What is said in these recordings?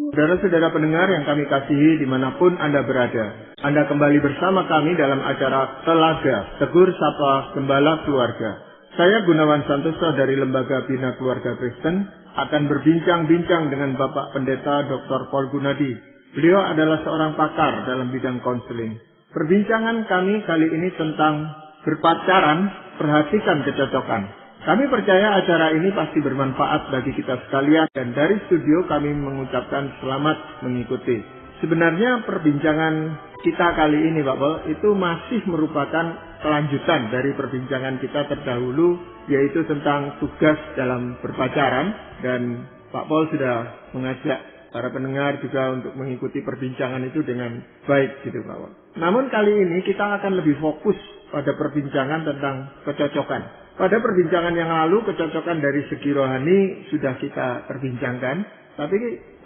Saudara-saudara pendengar yang kami kasihi dimanapun Anda berada, Anda kembali bersama kami dalam acara Telaga Tegur Sapa Gembala Keluarga. Saya Gunawan Santoso dari Lembaga Bina Keluarga Kristen akan berbincang-bincang dengan Bapak Pendeta Dr. Paul Gunadi. Beliau adalah seorang pakar dalam bidang konseling. Perbincangan kami kali ini tentang berpacaran, perhatikan kecocokan. Kami percaya acara ini pasti bermanfaat bagi kita sekalian dan dari studio kami mengucapkan selamat mengikuti. Sebenarnya perbincangan kita kali ini Pak Paul itu masih merupakan kelanjutan dari perbincangan kita terdahulu, yaitu tentang tugas dalam berpacaran, dan Pak Paul sudah mengajak para pendengar juga untuk mengikuti perbincangan itu dengan baik gitu Pak Paul. Namun kali ini kita akan lebih fokus pada perbincangan tentang kecocokan. Pada perbincangan yang lalu, kecocokan dari segi rohani sudah kita perbincangkan. Tapi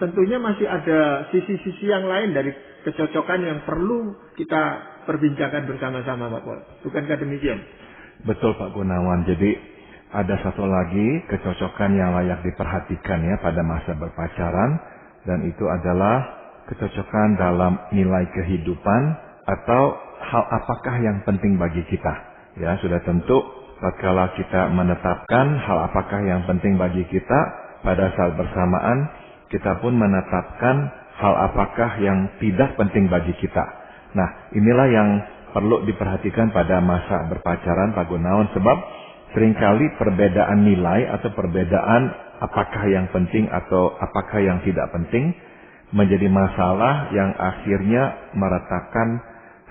tentunya masih ada sisi-sisi yang lain dari kecocokan yang perlu kita perbincangkan bersama-sama Pak Paul. Bukankah demikian? Betul Pak Gunawan. Jadi ada satu lagi kecocokan yang layak diperhatikan ya pada masa berpacaran. Dan itu adalah kecocokan dalam nilai kehidupan atau hal apakah yang penting bagi kita. Ya, sudah tentu tatkala kita menetapkan hal apakah yang penting bagi kita, pada saat bersamaan kita pun menetapkan hal apakah yang tidak penting bagi kita. Nah, inilah yang perlu diperhatikan pada masa berpacaran Pak Gunawan, sebab seringkali perbedaan nilai atau perbedaan apakah yang penting atau apakah yang tidak penting menjadi masalah yang akhirnya meretakkan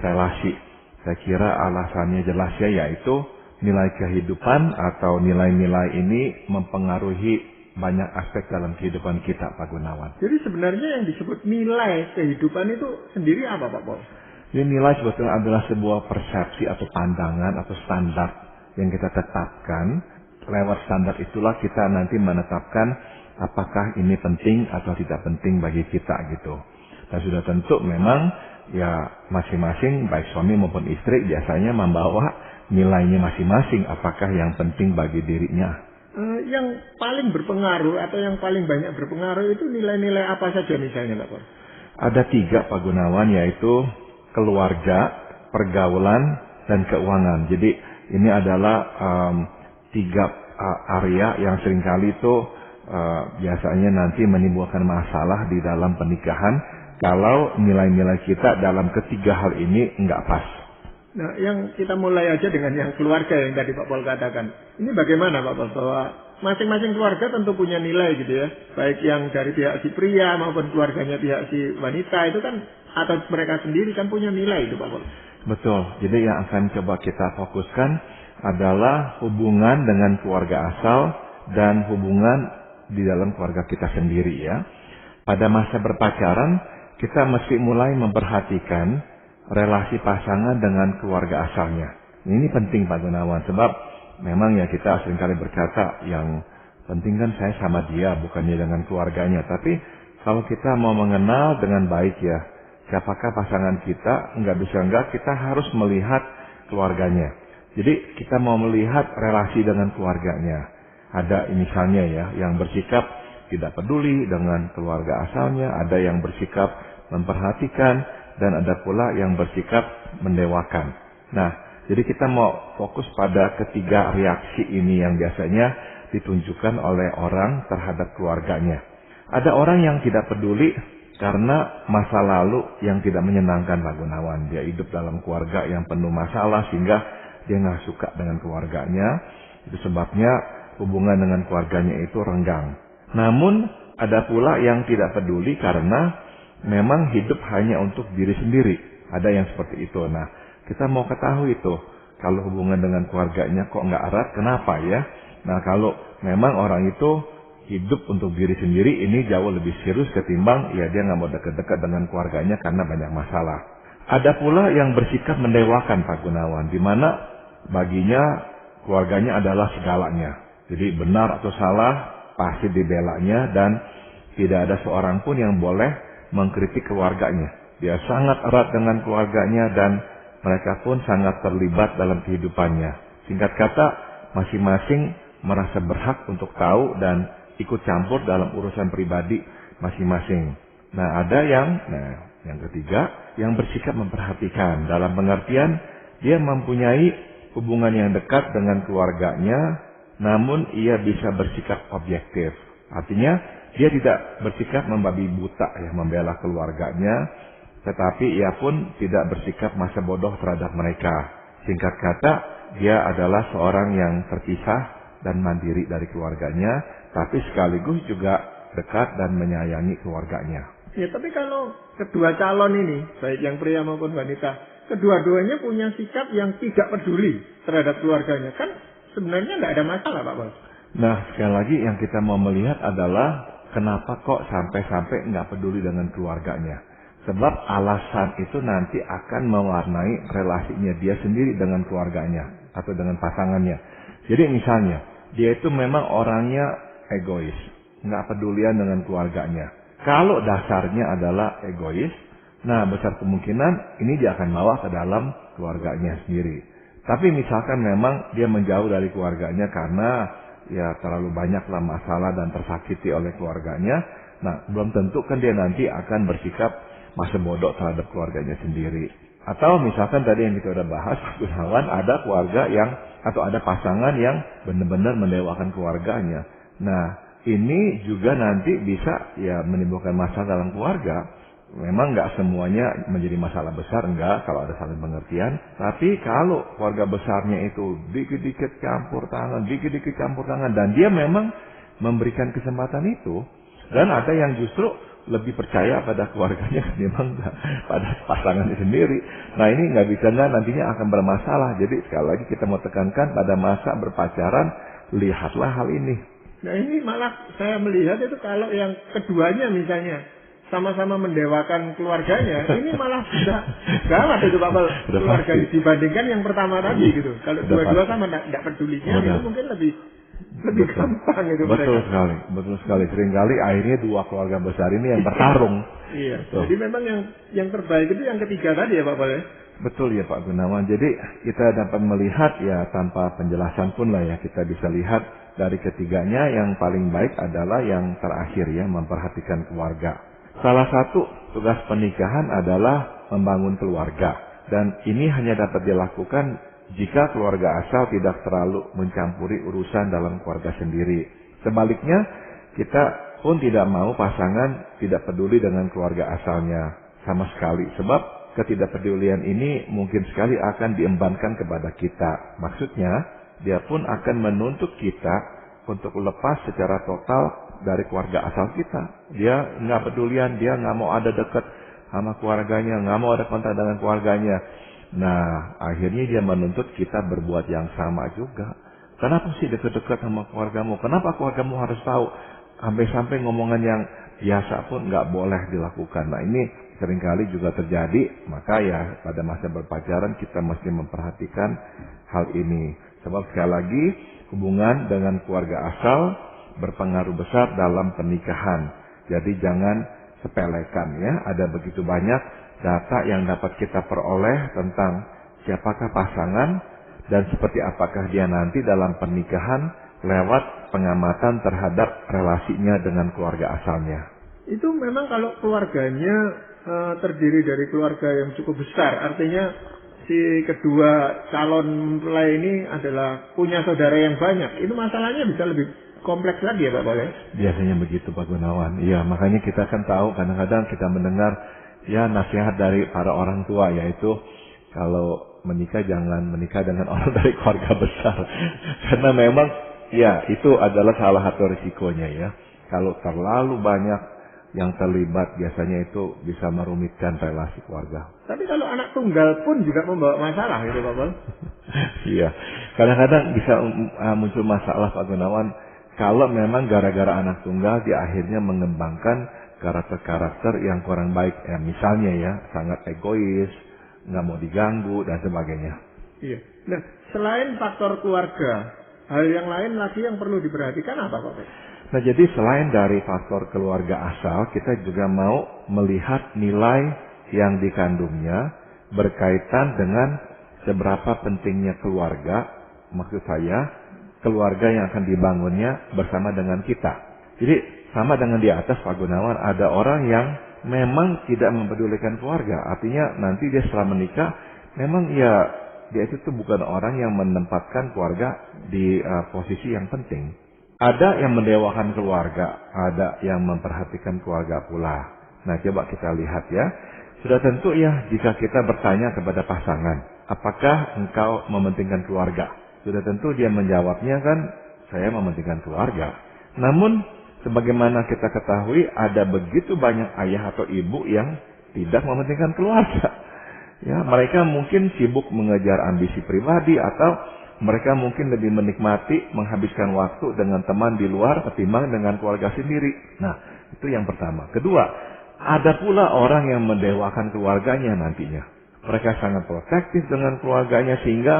relasi. Saya kira alasannya jelas ya, yaitu nilai kehidupan atau nilai-nilai ini mempengaruhi banyak aspek dalam kehidupan kita, Pak Gunawan. Jadi sebenarnya yang disebut nilai kehidupan itu sendiri apa, Pak Paul? Ini nilai sebetulnya adalah sebuah persepsi atau pandangan atau standar yang kita tetapkan. Lewat standar itulah kita nanti menetapkan apakah ini penting atau tidak penting bagi kita gitu. Dan sudah tentu memang ya masing-masing baik suami maupun istri biasanya membawa nilainya masing-masing, apakah yang penting bagi dirinya. Yang paling berpengaruh atau yang paling banyak berpengaruh itu nilai-nilai apa saja misalnya Pak Paul? Ada 3 Pak Gunawan, yaitu keluarga, pergaulan, dan keuangan. Jadi ini adalah 3 area yang seringkali itu biasanya nanti menimbulkan masalah di dalam pernikahan kalau nilai-nilai kita dalam ketiga hal ini enggak pas. Nah, yang kita mulai aja dengan yang keluarga yang tadi Pak Paul katakan. Ini bagaimana Pak Paul, bahwa masing-masing keluarga tentu punya nilai gitu ya. Baik yang dari pihak si pria maupun keluarganya pihak si wanita itu kan, atau mereka sendiri kan punya nilai itu Pak Paul. Betul. Jadi yang akan coba kita fokuskan adalah hubungan dengan keluarga asal dan hubungan di dalam keluarga kita sendiri ya. Pada masa berpacaran kita mesti mulai memperhatikan relasi pasangan dengan keluarga asalnya. Ini penting Pak Gunawan, sebab memang ya kita seringkali berkata yang penting kan saya sama dia, bukannya dengan keluarganya. Tapi kalau kita mau mengenal dengan baik ya, siapakah pasangan kita, enggak kita harus melihat keluarganya. Jadi kita mau melihat relasi dengan keluarganya. Ada misalnya ya, yang bersikap tidak peduli dengan keluarga asalnya, ada yang bersikap memperhatikan, dan ada pula yang bersikap mendewakan. Nah, jadi kita mau fokus pada ketiga reaksi ini yang biasanya ditunjukkan oleh orang terhadap keluarganya. Ada orang yang tidak peduli karena masa lalu yang tidak menyenangkan Pak Gunawan. Dia hidup dalam keluarga yang penuh masalah sehingga dia nggak suka dengan keluarganya. Itu sebabnya hubungan dengan keluarganya itu renggang. Namun ada pula yang tidak peduli karena memang hidup hanya untuk diri sendiri. Ada yang seperti itu. Nah, kita mau ketahui itu. Kalau hubungan dengan keluarganya kok nggak erat, kenapa ya? Nah, kalau memang orang itu hidup untuk diri sendiri, ini jauh lebih serius ketimbang ya dia nggak mau dekat-dekat dengan keluarganya karena banyak masalah. Ada pula yang bersikap mendewakan Pak Gunawan, di mana baginya keluarganya adalah segalanya. Jadi benar atau salah pasti dibelanya dan tidak ada seorang pun yang boleh mengkritik keluarganya. Dia sangat erat dengan keluarganya dan mereka pun sangat terlibat dalam kehidupannya. Singkat kata, masing-masing merasa berhak untuk tahu dan ikut campur dalam urusan pribadi masing-masing. Nah, yang ketiga, yang bersikap memperhatikan. Dalam pengertian, dia mempunyai hubungan yang dekat dengan keluarganya, namun ia bisa bersikap objektif. Artinya, dia tidak bersikap membabi buta ya, membela keluarganya, tetapi ia pun tidak bersikap masa bodoh terhadap mereka. Singkat kata, dia adalah seorang yang terpisah dan mandiri dari keluarganya, tapi sekaligus juga dekat dan menyayangi keluarganya. Ya, tapi kalau kedua calon ini, baik yang pria maupun wanita, kedua-duanya punya sikap yang tidak peduli terhadap keluarganya, kan sebenarnya nggak ada masalah, Pak Bos. Nah, sekali lagi yang kita mau melihat adalah kenapa kok sampai nggak peduli dengan keluarganya. Sebab alasan itu nanti akan mewarnai relasinya dia sendiri dengan keluarganya atau dengan pasangannya. Jadi misalnya, dia itu memang orangnya egois, nggak pedulian dengan keluarganya. Kalau dasarnya adalah egois, nah besar kemungkinan ini dia akan bawa ke dalam keluarganya sendiri. Tapi misalkan memang dia menjauh dari keluarganya karena ya terlalu banyaklah masalah dan tersakiti oleh keluarganya, nah belum tentu kan dia nanti akan bersikap masa bodoh terhadap keluarganya sendiri. Atau misalkan tadi yang kita udah bahas, Gunawan, ada keluarga yang atau ada pasangan yang benar-benar mendewakan keluarganya. Nah, ini juga nanti bisa ya menimbulkan masalah dalam keluarga. Memang nggak semuanya menjadi masalah besar, enggak, kalau ada saling pengertian. Tapi kalau keluarga besarnya itu dikit-dikit campur tangan, dan dia memang memberikan kesempatan itu, dan ada yang justru lebih percaya pada keluarganya ketimbang pada pasangannya sendiri. Nah, ini nggak bisa, nantinya akan bermasalah. Jadi sekali lagi kita mau tekankan pada masa berpacaran, lihatlah hal ini. Nah, ini malah saya melihat itu kalau yang keduanya misalnya sama-sama mendewakan keluarganya, ini malah sudah gawat itu Pak Bal, keluarga dibandingkan yang pertama tadi gitu. Kalau dua-dua sama tidak pedulinya, itu mungkin lebih gampang itu. Betul sekali. Seringkali akhirnya dua keluarga besar ini yang bertarung. Iya. Jadi memang yang terbaik itu yang ketiga tadi ya Pak Bal ya. Betul ya Pak Gunawan. Jadi kita dapat melihat ya tanpa penjelasan pun lah ya, kita bisa lihat dari ketiganya yang paling baik adalah yang terakhir ya, memperhatikan keluarga. Salah satu tugas pernikahan adalah membangun keluarga. Dan ini hanya dapat dilakukan jika keluarga asal tidak terlalu mencampuri urusan dalam keluarga sendiri. Sebaliknya, kita pun tidak mau pasangan tidak peduli dengan keluarga asalnya sama sekali. Sebab ketidakpedulian ini mungkin sekali akan diembankan kepada kita. Maksudnya, dia pun akan menuntut kita untuk lepas secara total dari keluarga asal kita. Dia nggak pedulian, dia nggak mau ada dekat sama keluarganya, nggak mau ada kontak dengan keluarganya. Nah, akhirnya dia menuntut kita berbuat yang sama juga. Kenapa sih dekat-dekat sama keluargamu? Kenapa keluargamu harus tahu? Sampai-sampai ngomongan yang biasa pun nggak boleh dilakukan. Nah, ini seringkali juga terjadi. Maka ya pada masa berpacaran kita mesti memperhatikan hal ini. Sebab sekali lagi hubungan dengan keluarga asal berpengaruh besar dalam pernikahan. Jadi jangan sepelekan ya. Ada begitu banyak data yang dapat kita peroleh tentang siapakah pasangan dan seperti apakah dia nanti dalam pernikahan lewat pengamatan terhadap relasinya dengan keluarga asalnya. Itu memang kalau keluarganya terdiri dari keluarga yang cukup besar, artinya si kedua calon mempelai ini adalah punya saudara yang banyak. Itu masalahnya bisa lebih kompleks lagi ya Pak Bal? Biasanya begitu Pak Gunawan. Iya, makanya kita kan tahu kadang-kadang kita mendengar ya nasihat dari para orang tua, yaitu kalau menikah jangan menikah dengan orang dari keluarga besar. Karena memang ya itu adalah salah satu risikonya ya. Kalau terlalu banyak yang terlibat biasanya itu bisa merumitkan relasi keluarga. Tapi kalau anak tunggal pun juga membawa masalah gitu Pak Bal. Iya, kadang-kadang bisa muncul masalah Pak Gunawan kalau memang gara-gara anak tunggal dia akhirnya mengembangkan karakter-karakter yang kurang baik. Ya, misalnya ya sangat egois, nggak mau diganggu dan sebagainya. Iya. Nah, selain faktor keluarga, hal yang lain lagi yang perlu diperhatikan apa Pak Bal? Nah, jadi selain dari faktor keluarga asal, kita juga mau melihat nilai yang dikandungnya berkaitan dengan seberapa pentingnya keluarga, maksud saya, keluarga yang akan dibangunnya bersama dengan kita. Jadi, sama dengan di atas Pak Gunawan, ada orang yang memang tidak mempedulikan keluarga. Artinya nanti dia setelah menikah, memang ya dia itu tuh bukan orang yang menempatkan keluarga di posisi yang penting. Ada yang mendewakan keluarga, ada yang memperhatikan keluarga pula. Nah, coba kita lihat ya. Sudah tentu ya jika kita bertanya kepada pasangan, apakah engkau mementingkan keluarga? Sudah tentu dia menjawabnya kan, saya mementingkan keluarga. Namun, sebagaimana kita ketahui, ada begitu banyak ayah atau ibu yang tidak mementingkan keluarga. Ya, mereka mungkin sibuk mengejar ambisi pribadi atau mereka mungkin lebih menikmati menghabiskan waktu dengan teman di luar ketimbang dengan keluarga sendiri. Nah, itu yang pertama. Kedua, ada pula orang yang mendewakan keluarganya nantinya. Mereka sangat protektif dengan keluarganya sehingga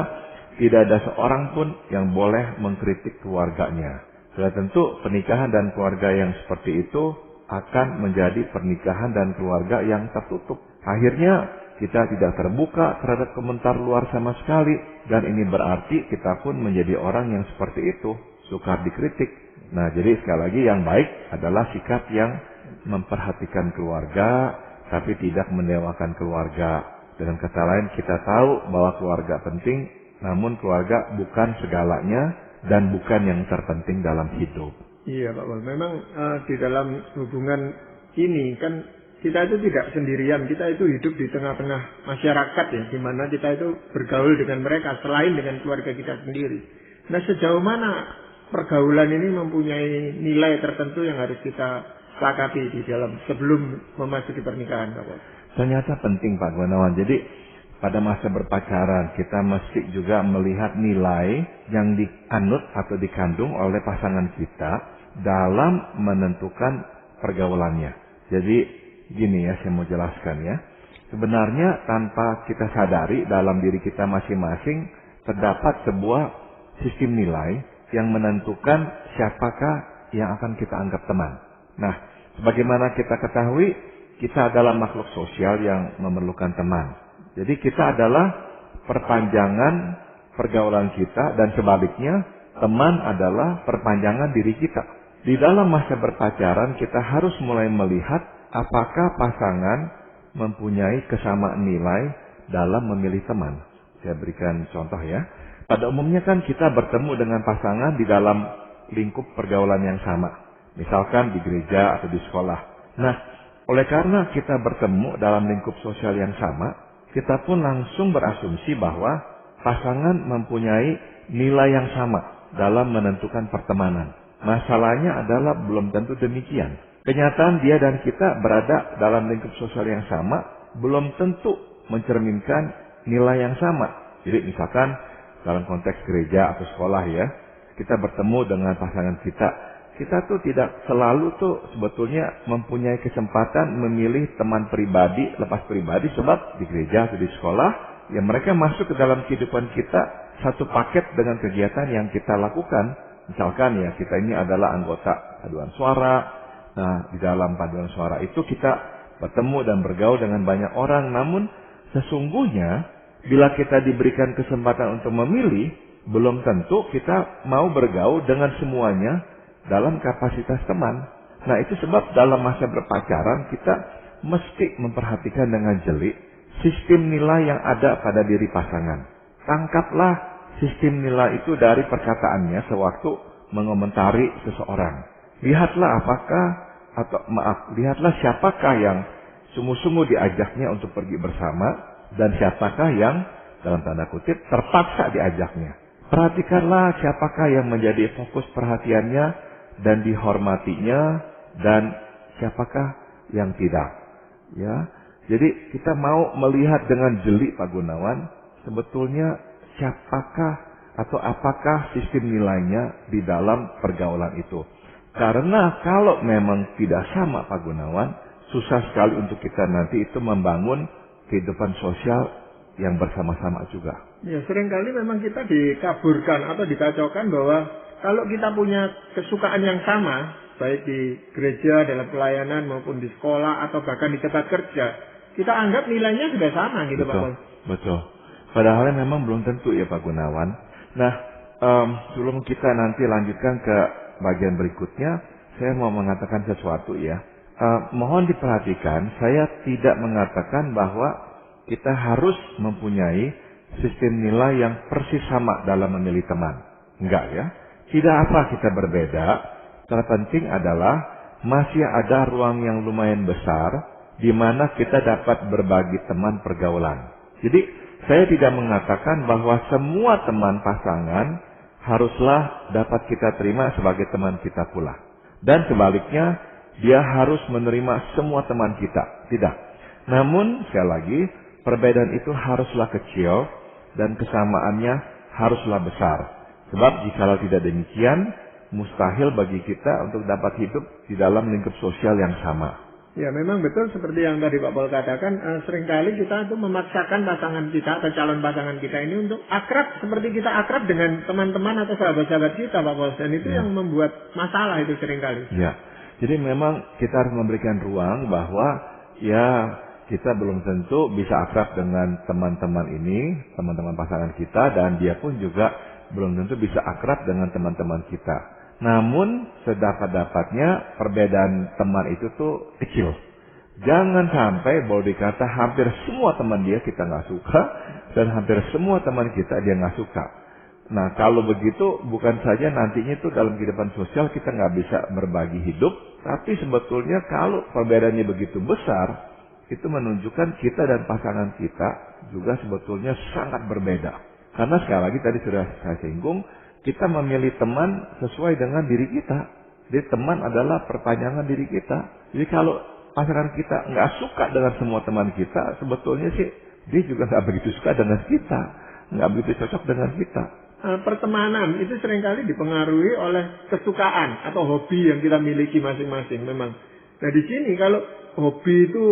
tidak ada seorang pun yang boleh mengkritik keluarganya. Sudah tentu pernikahan dan keluarga yang seperti itu akan menjadi pernikahan dan keluarga yang tertutup. Akhirnya kita tidak terbuka terhadap komentar luar sama sekali. Dan ini berarti kita pun menjadi orang yang seperti itu, sukar dikritik. Nah, jadi sekali lagi yang baik adalah sikap yang memperhatikan keluarga, tapi tidak mendewakan keluarga. Dengan kata lain, kita tahu bahwa keluarga penting, namun keluarga bukan segalanya dan bukan yang terpenting dalam hidup. Iya Pak Wal, memang di dalam hubungan ini kan kita itu tidak sendirian, kita itu hidup di tengah-tengah masyarakat ya, di mana kita itu bergaul dengan mereka selain dengan keluarga kita sendiri. Nah, sejauh mana pergaulan ini mempunyai nilai tertentu yang harus kita sepakati di dalam sebelum memasuki pernikahan Pak Wal? Ternyata penting Pak Gunawan. Jadi pada masa berpacaran kita mesti juga melihat nilai yang dianut atau dikandung oleh pasangan kita dalam menentukan pergaulannya. Jadi gini ya, saya mau jelaskan ya. Sebenarnya tanpa kita sadari dalam diri kita masing-masing terdapat sebuah sistem nilai yang menentukan siapakah yang akan kita anggap teman. Nah, sebagaimana kita ketahui, kita adalah makhluk sosial yang memerlukan teman. Jadi kita adalah perpanjangan pergaulan kita dan sebaliknya teman adalah perpanjangan diri kita. Di dalam masa berpacaran kita harus mulai melihat apakah pasangan mempunyai kesamaan nilai dalam memilih teman. Saya berikan contoh ya. Pada umumnya kan kita bertemu dengan pasangan di dalam lingkup pergaulan yang sama. Misalkan di gereja atau di sekolah. Nah, oleh karena kita bertemu dalam lingkup sosial yang sama, kita pun langsung berasumsi bahwa pasangan mempunyai nilai yang sama dalam menentukan pertemanan. Masalahnya adalah belum tentu demikian. Kenyataan dia dan kita berada dalam lingkup sosial yang sama, belum tentu mencerminkan nilai yang sama. Jadi misalkan dalam konteks gereja atau sekolah ya, kita bertemu dengan pasangan kita tuh tidak selalu tuh sebetulnya mempunyai kesempatan memilih teman pribadi, lepas pribadi, sebab di gereja atau di sekolah, ya mereka masuk ke dalam kehidupan kita satu paket dengan kegiatan yang kita lakukan. Misalkan ya, kita ini adalah anggota paduan suara. Nah, di dalam paduan suara itu kita bertemu dan bergaul dengan banyak orang. Namun sesungguhnya bila kita diberikan kesempatan untuk memilih, belum tentu kita mau bergaul dengan semuanya dalam kapasitas teman. Nah, itu sebab dalam masa berpacaran kita mesti memperhatikan dengan jeli sistem nilai yang ada pada diri pasangan. Tangkaplah sistem nilai itu dari perkataannya sewaktu mengomentari seseorang. Lihatlah siapakah yang sungguh-sungguh diajaknya untuk pergi bersama dan siapakah yang dalam tanda kutip terpaksa diajaknya. Perhatikanlah siapakah yang menjadi fokus perhatiannya dan dihormatinya dan siapakah yang tidak. Ya. Jadi kita mau melihat dengan jeli Pak Gunawan, sebetulnya siapakah atau apakah sistem nilainya di dalam pergaulan itu. Karena kalau memang tidak sama Pak Gunawan, susah sekali untuk kita nanti itu membangun kehidupan sosial yang bersama-sama juga. Ya, seringkali memang kita dikaburkan atau dikacaukan bahwa kalau kita punya kesukaan yang sama, baik di gereja, dalam pelayanan, maupun di sekolah, atau bahkan di tempat kerja, kita anggap nilainya sudah sama gitu Pak Pol. Betul. Padahal memang belum tentu ya Pak Gunawan. Nah, sebelum kita nanti lanjutkan ke bagian berikutnya, saya mau mengatakan sesuatu ya. mohon diperhatikan, saya tidak mengatakan bahwa kita harus mempunyai sistem nilai yang persis sama dalam memilih teman. Enggak ya. Tidak apa kita berbeda. Terpenting adalah masih ada ruang yang lumayan besar di mana kita dapat berbagi teman pergaulan. Jadi saya tidak mengatakan bahwa semua teman pasangan haruslah dapat kita terima sebagai teman kita pula. Dan sebaliknya, dia harus menerima semua teman kita. Tidak. Namun, sekali lagi, perbedaan itu haruslah kecil dan kesamaannya haruslah besar. Sebab jikalau tidak demikian, mustahil bagi kita untuk dapat hidup di dalam lingkup sosial yang sama. Ya, memang betul seperti yang tadi Pak Paul katakan, seringkali kita itu memaksakan pasangan kita atau calon pasangan kita ini untuk akrab seperti kita akrab dengan teman-teman atau sahabat-sahabat kita, Pak Paul. Dan itu yang membuat masalah itu seringkali. Ya, jadi memang kita harus memberikan ruang bahwa ya kita belum tentu bisa akrab dengan teman-teman ini, teman-teman pasangan kita, dan dia pun juga belum tentu bisa akrab dengan teman-teman kita. Namun sedapat-dapatnya perbedaan teman itu tuh kecil. Jangan sampai boleh dikata hampir semua teman dia kita nggak suka dan hampir semua teman kita dia nggak suka. Nah kalau begitu bukan saja nantinya itu dalam kehidupan sosial kita nggak bisa berbagi hidup, tapi sebetulnya kalau perbedaannya begitu besar itu menunjukkan kita dan pasangan kita juga sebetulnya sangat berbeda. Karena sekali lagi tadi sudah saya singgung, kita memilih teman sesuai dengan diri kita. Jadi teman adalah perpanjangan diri kita. Jadi kalau pasangan kita nggak suka dengan semua teman kita, sebetulnya sih dia juga nggak begitu suka dengan kita, nggak begitu cocok dengan kita. Pertemanan itu seringkali dipengaruhi oleh kesukaan atau hobi yang kita miliki masing-masing. Memang. Nah di sini kalau hobi itu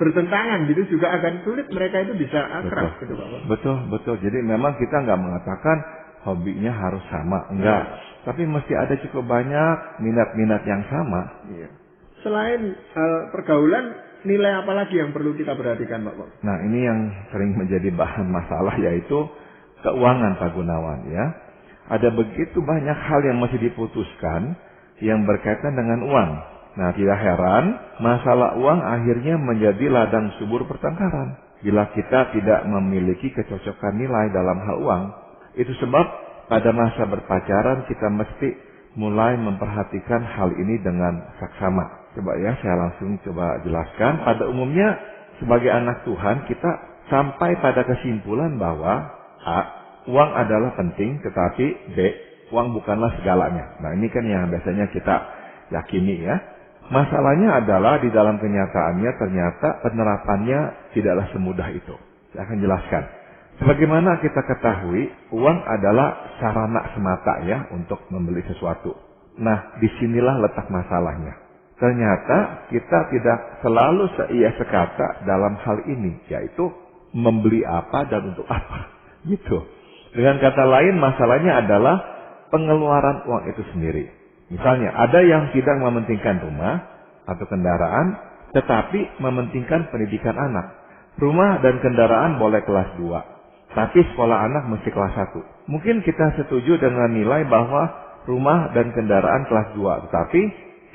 bertentangan gitu juga akan sulit mereka itu bisa akrab. Betul, gitu, Pak. betul. Jadi memang kita nggak mengatakan hobinya harus sama, enggak. Tapi mesti ada cukup banyak minat-minat yang sama. Iya. Selain pergaulan, nilai apa lagi yang perlu kita perhatikan, Pak? Nah, ini yang sering menjadi bahan masalah yaitu keuangan, Pak Gunawan ya. Ada begitu banyak hal yang masih diputuskan yang berkaitan dengan uang. Nah, tidak heran masalah uang akhirnya menjadi ladang subur pertengkaran bila kita tidak memiliki kecocokan nilai dalam hal uang. Itu sebab pada masa berpacaran kita mesti mulai memperhatikan hal ini dengan saksama. Coba ya saya langsung coba jelaskan. Pada umumnya sebagai anak Tuhan kita sampai pada kesimpulan bahwa A, uang adalah penting, tetapi B, uang bukanlah segalanya. Nah ini kan yang biasanya kita yakini ya. Masalahnya adalah di dalam kenyataannya ternyata penerapannya tidaklah semudah itu. Saya akan jelaskan. Sebagaimana kita ketahui, uang adalah sarana semata ya untuk membeli sesuatu. Nah, disinilah letak masalahnya. Ternyata kita tidak selalu seia sekata dalam hal ini, yaitu membeli apa dan untuk apa. Gitu. Dengan kata lain, masalahnya adalah pengeluaran uang itu sendiri. Misalnya, ada yang tidak mementingkan rumah atau kendaraan, tetapi mementingkan pendidikan anak. Rumah dan kendaraan boleh kelas 2. Tapi sekolah anak mesti kelas 1. Mungkin kita setuju dengan nilai bahwa rumah dan kendaraan kelas 2. Tetapi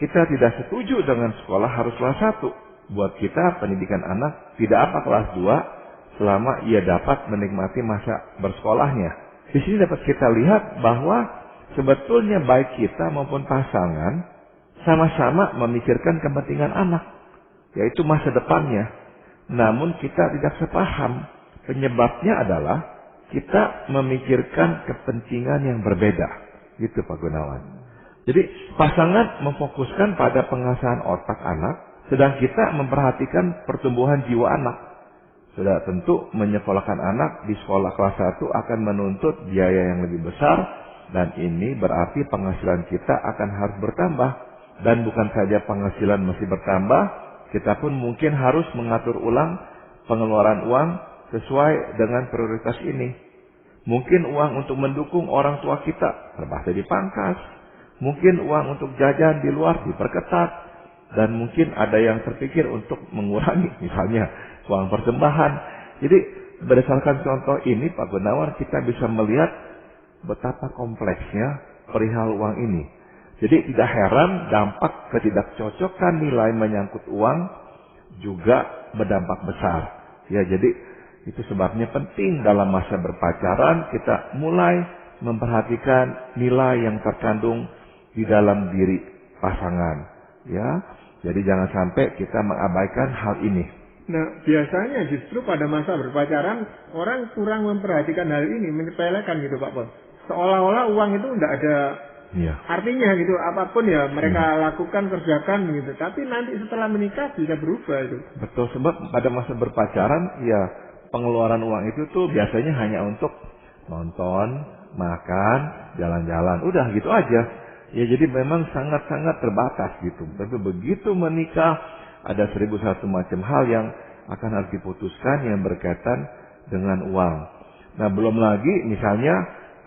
kita tidak setuju dengan sekolah harus kelas 1. Buat kita pendidikan anak tidak apa kelas 2 selama ia dapat menikmati masa bersekolahnya. Di sini dapat kita lihat bahwa sebetulnya baik kita maupun pasangan sama-sama memikirkan kepentingan anak. Yaitu masa depannya. Namun kita tidak sepaham. Penyebabnya adalah kita memikirkan kepentingan yang berbeda. Gitu Pak Gunawan. Jadi pasangan memfokuskan pada pengasahan otak anak, sedang kita memperhatikan pertumbuhan jiwa anak. Sudah tentu menyekolahkan anak di sekolah kelas 1 akan menuntut biaya yang lebih besar, dan ini berarti penghasilan kita akan harus bertambah. Dan bukan saja penghasilan mesti bertambah, kita pun mungkin harus mengatur ulang pengeluaran uang sesuai dengan prioritas ini. Mungkin uang untuk mendukung orang tua kita terpaksa dipangkas. Mungkin uang untuk jajan di luar diperketat. Dan mungkin ada yang terpikir untuk mengurangi misalnya uang persembahan. Jadi berdasarkan contoh ini Pak Gunawan kita bisa melihat betapa kompleksnya perihal uang ini. Jadi tidak heran dampak ketidakcocokan nilai menyangkut uang juga berdampak besar. Ya, jadi itu sebabnya penting dalam masa berpacaran kita mulai memperhatikan nilai yang terkandung di dalam diri pasangan. Ya, jadi jangan sampai kita mengabaikan hal ini. Nah, biasanya justru pada masa berpacaran orang kurang memperhatikan hal ini, menyepelekan gitu Pak Pol. Seolah-olah uang itu tidak ada artinya gitu, apapun ya mereka lakukan, kerjakan gitu. Tapi nanti setelah menikah bisa berubah itu. Betul, sebab pada masa berpacaran ya pengeluaran uang itu tuh biasanya hanya untuk nonton, makan, jalan-jalan, udah gitu aja. Ya jadi memang sangat-sangat terbatas gitu. Tapi begitu menikah ada 1001 macam hal yang akan harus diputuskan yang berkaitan dengan uang. Nah belum lagi misalnya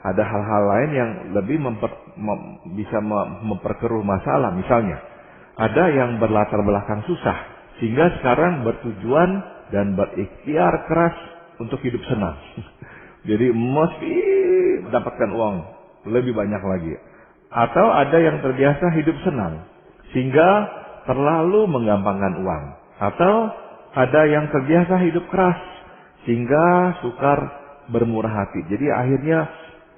ada hal-hal lain yang lebih bisa memperkeruh masalah. Misalnya ada yang berlatar belakang susah sehingga sekarang bertujuan dan berikhtiar keras untuk hidup senang. Jadi mesti mendapatkan uang lebih banyak lagi. Atau ada yang terbiasa hidup senang sehingga terlalu menggampangkan uang. Atau ada yang terbiasa hidup keras sehingga sukar bermurah hati. Jadi akhirnya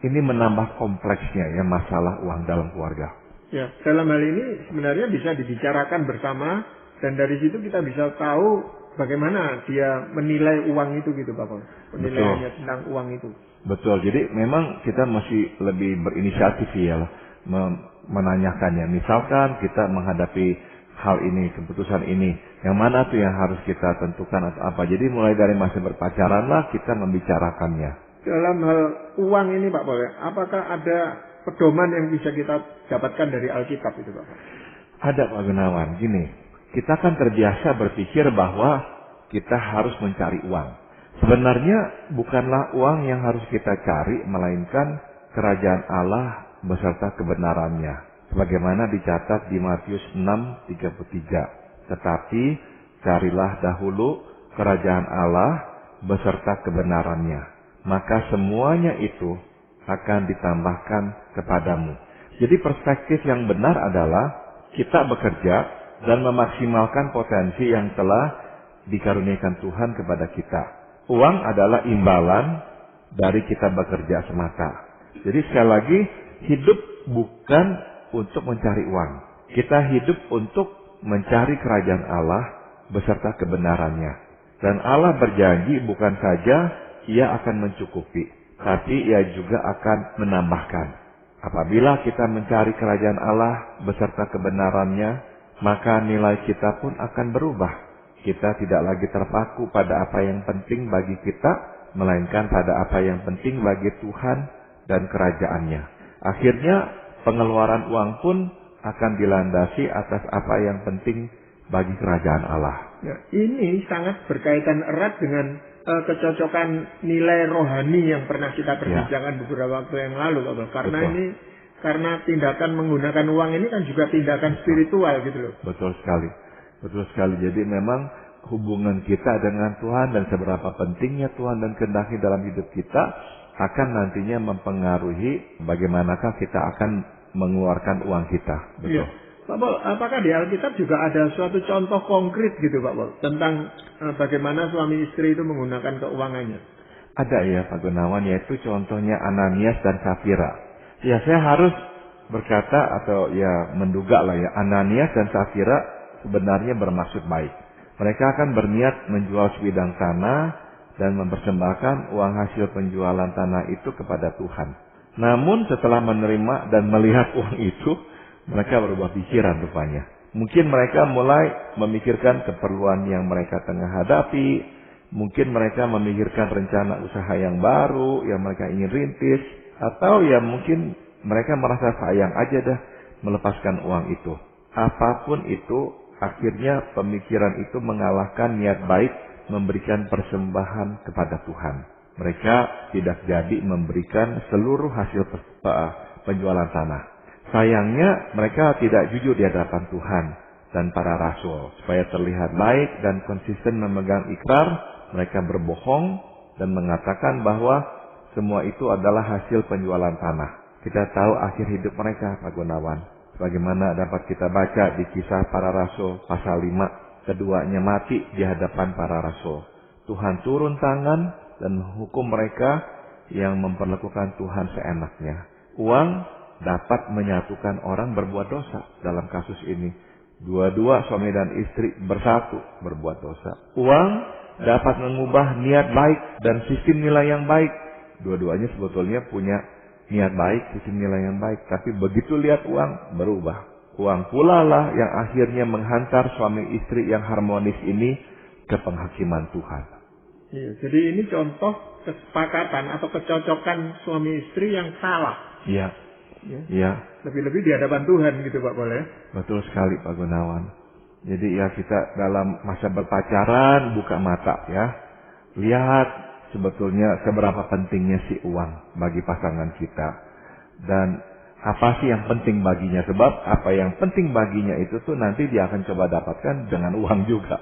ini menambah kompleksnya ya masalah uang dalam keluarga. Ya, dalam hal ini sebenarnya bisa dibicarakan bersama dan dari situ kita bisa tahu bagaimana dia menilai uang itu gitu Pak Paul. Penilaiannya tentang uang itu. Betul. Jadi memang kita masih lebih berinisiatif ya menanyakannya. Misalkan kita menghadapi hal ini, keputusan ini, yang mana tuh yang harus kita tentukan atau apa. Jadi mulai dari masa berpacaran lah kita membicarakannya. Dalam hal uang ini Pak Paul, apakah ada pedoman yang bisa kita dapatkan dari Alkitab itu Pak Paul? Ada Pak Gunawan, gini, kita kan terbiasa berpikir bahwa kita harus mencari uang. Sebenarnya bukanlah uang yang harus kita cari, melainkan kerajaan Allah beserta kebenarannya. Sebagaimana dicatat di Matius 6:33. Tetapi carilah dahulu kerajaan Allah beserta kebenarannya. Maka semuanya itu akan ditambahkan kepadamu. Jadi perspektif yang benar adalah kita bekerja dan memaksimalkan potensi yang telah dikaruniakan Tuhan kepada kita. Uang adalah imbalan dari kita bekerja semata. Jadi sekali lagi, hidup bukan untuk mencari uang. Kita hidup untuk mencari kerajaan Allah beserta kebenarannya. Dan Allah berjanji bukan saja Ia akan mencukupi, tapi Ia juga akan menambahkan. Apabila kita mencari kerajaan Allah beserta kebenarannya, maka nilai kita pun akan berubah. Kita tidak lagi terpaku pada apa yang penting bagi kita, melainkan pada apa yang penting bagi Tuhan dan kerajaannya. Akhirnya pengeluaran uang pun akan dilandasi atas apa yang penting bagi kerajaan Allah. Ya, ini sangat berkaitan erat dengan kecocokan nilai rohani yang pernah kita perbincangkan beberapa waktu yang lalu, Bapak. Karena Betul. ini karena tindakan menggunakan uang ini kan juga tindakan spiritual gitu loh. Betul sekali. Betul sekali. Jadi memang hubungan kita dengan Tuhan dan seberapa pentingnya Tuhan dan kehendaknya dalam hidup kita akan nantinya mempengaruhi bagaimanakah kita akan mengeluarkan uang kita. Betul. Iya. Pak Paul, apakah di Alkitab juga ada suatu contoh konkret gitu Pak Paul tentang bagaimana suami istri itu menggunakan keuangannya? Ada ya Pak Gunawan, yaitu contohnya Ananias dan Safira. Ya saya harus berkata atau ya menduga lah ya, Ananias dan Safira sebenarnya bermaksud baik. Mereka akan berniat menjual sebidang tanah dan mempersembahkan uang hasil penjualan tanah itu kepada Tuhan. Namun setelah menerima dan melihat uang itu, mereka berubah pikiran rupanya. Mungkin mereka mulai memikirkan keperluan yang mereka tengah hadapi. Mungkin mereka memikirkan rencana usaha yang baru yang mereka ingin rintis. Atau ya mungkin mereka merasa sayang aja dah melepaskan uang itu. Apapun itu, akhirnya pemikiran itu mengalahkan niat baik memberikan persembahan kepada Tuhan. Mereka tidak jadi memberikan seluruh hasil penjualan tanah. Sayangnya mereka tidak jujur di hadapan Tuhan dan para rasul. Supaya terlihat baik dan konsisten memegang ikrar, mereka berbohong dan mengatakan bahwa semua itu adalah hasil penjualan tanah. Kita tahu akhir hidup mereka, Pak Gunawan. Sebagaimana dapat kita baca di Kisah Para Rasul pasal 5, keduanya mati di hadapan para rasul. Tuhan turun tangan dan menghukum mereka yang memperlakukan Tuhan seenaknya. Uang dapat menyatukan orang berbuat dosa dalam kasus ini. Dua-dua suami dan istri bersatu berbuat dosa. Uang dapat mengubah niat baik dan sistem nilai yang baik. Dua-duanya sebetulnya punya niat baik, sistem nilai yang baik. Tapi begitu lihat uang, berubah. Uang pula lah yang akhirnya menghantar suami istri yang harmonis ini ke penghakiman Tuhan. Iya, jadi ini contoh kesepakatan atau kecocokan suami istri yang salah. Iya. Ya. Iya. Lebih-lebih di hadapan Tuhan gitu Pak boleh. Betul sekali Pak Gunawan. Jadi ya kita dalam masa berpacaran buka mata ya. Lihat sebetulnya seberapa pentingnya si uang bagi pasangan kita. Dan apa sih yang penting baginya. Sebab apa yang penting baginya itu tuh nanti dia akan coba dapatkan dengan uang juga.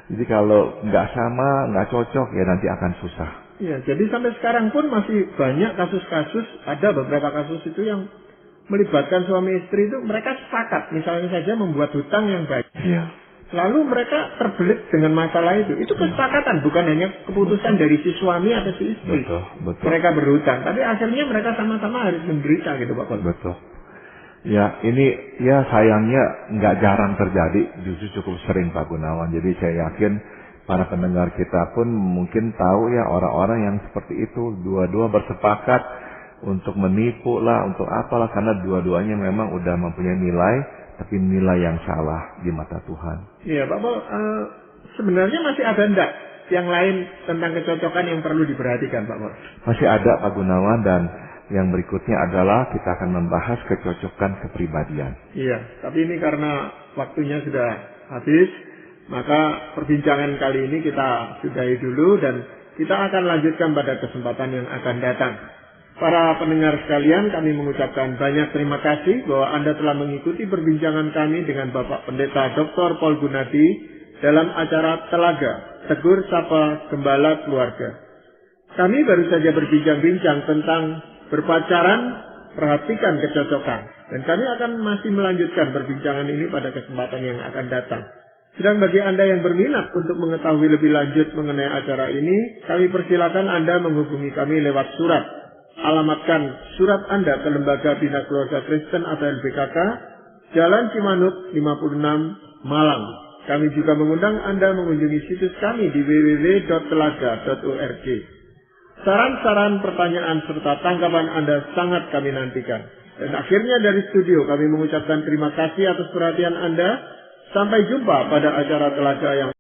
Jadi kalau nggak sama, nggak cocok ya nanti akan susah. Ya, jadi sampai sekarang pun masih banyak kasus-kasus, ada beberapa kasus itu yang melibatkan suami istri itu mereka sepakat, misalnya saja membuat hutang yang baik. Iya. Lalu mereka terbelit dengan masalah itu. Itu kesepakatan, bukan hanya keputusan dari si suami atau si istri. Betul, betul. Mereka berhutang, tapi akhirnya mereka sama-sama harus menderita gitu Pak. Betul. Ya, ini ya sayangnya nggak jarang terjadi, justru cukup sering Pak Gunawan. Jadi saya yakin para pendengar kita pun mungkin tahu ya orang-orang yang seperti itu. Dua-dua bersepakat untuk menipu lah, untuk apalah. Karena dua-duanya memang udah mempunyai nilai, tapi nilai yang salah di mata Tuhan. Iya Pak Pol, sebenarnya masih ada enggak yang lain tentang kecocokan yang perlu diperhatikan Pak Pol? Masih ada Pak Gunawan, dan yang berikutnya adalah kita akan membahas kecocokan kepribadian. Iya, tapi ini karena waktunya sudah habis, maka perbincangan kali ini kita sudahi dulu dan kita akan lanjutkan pada kesempatan yang akan datang. Para pendengar sekalian, kami mengucapkan banyak terima kasih bahwa Anda telah mengikuti perbincangan kami dengan Bapak Pendeta Dr. Paul Gunadi dalam acara Telaga, Tegur Sapa Gembala Keluarga. Kami baru saja berbincang-bincang tentang berpacaran, perhatikan kecocokan. Dan kami akan masih melanjutkan perbincangan ini pada kesempatan yang akan datang. Sedang bagi Anda yang berminat untuk mengetahui lebih lanjut mengenai acara ini, kami persilakan Anda menghubungi kami lewat surat. Alamatkan surat Anda ke Lembaga Bina Keluarga Kristen atau LBKK, Jalan Cimanuk 56, Malang. Kami juga mengundang Anda mengunjungi situs kami di www.telaga.org. Saran-saran, pertanyaan, serta tanggapan Anda sangat kami nantikan. Dan akhirnya dari studio kami mengucapkan terima kasih atas perhatian Anda. Sampai jumpa pada acara Telaga yang